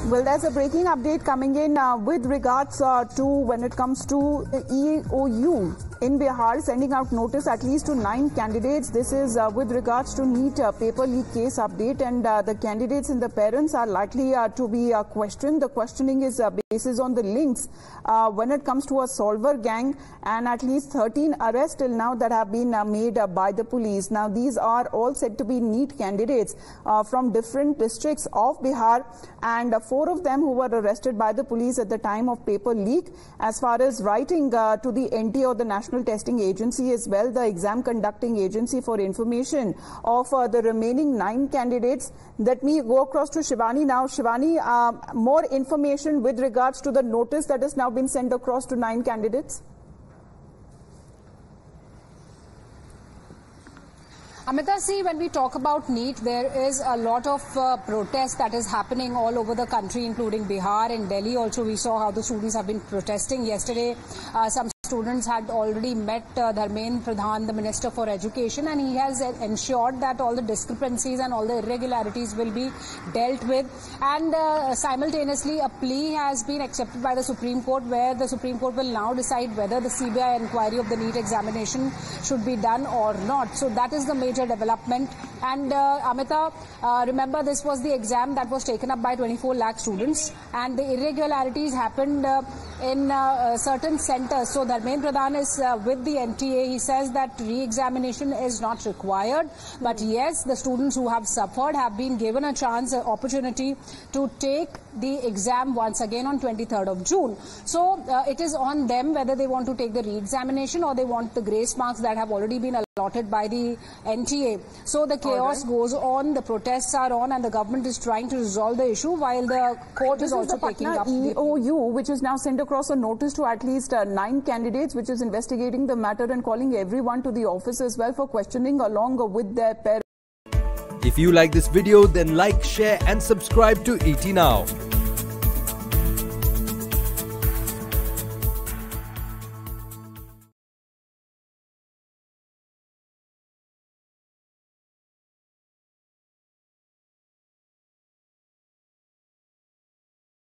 Well, there's a breaking update coming in with regards to when it comes to EOU in Bihar sending out notice at least to 9 candidates. This is with regards to NEET paper leak case update, and the candidates and the parents are likely to be questioned. The questioning is basis on the links when it comes to a solver gang, and at least 13 arrests till now that have been made by the police. Now, these are all said to be NEET candidates from different districts of Bihar, and 4 of them who were arrested by the police at the time of paper leak. As far as writing to the NTA or the National Testing Agency as well, the exam conducting agency, for information of the remaining 9 candidates. Let me go across to Shivani now. Shivani, more information with regards to the notice that has now been sent across to 9 candidates. Amita, see, when we talk about NEET, there is a lot of protest that is happening all over the country, including Bihar and Delhi. Also, we saw how the students have been protesting. Yesterday, some students had already met Dharmendra Pradhan, the Minister for Education, and he has ensured that all the discrepancies and all the irregularities will be dealt with. And simultaneously, a plea has been accepted by the Supreme Court, where the Supreme Court will now decide whether the CBI inquiry of the NEET examination should be done or not. So that is the major development. And Amita, remember, this was the exam that was taken up by 24 lakh students, and the irregularities happened in certain centers. So Dharmendra Pradhan is with the NTA. He says that re-examination is not required, but yes, the students who have suffered have been given a chance, an opportunity to take the exam once again on 23rd of June. So it is on them whether they want to take the re-examination or they want the grace marks that have already been allotted by the NTA. So the chaos goes on, the protests are on, and the government is trying to resolve the issue while the court is also taking up the EOU, which is now sent across a notice to at least 9 candidates, which is investigating the matter and calling everyone to the office as well for questioning along with their parents. If you like this video, then like, share and subscribe to ET Now.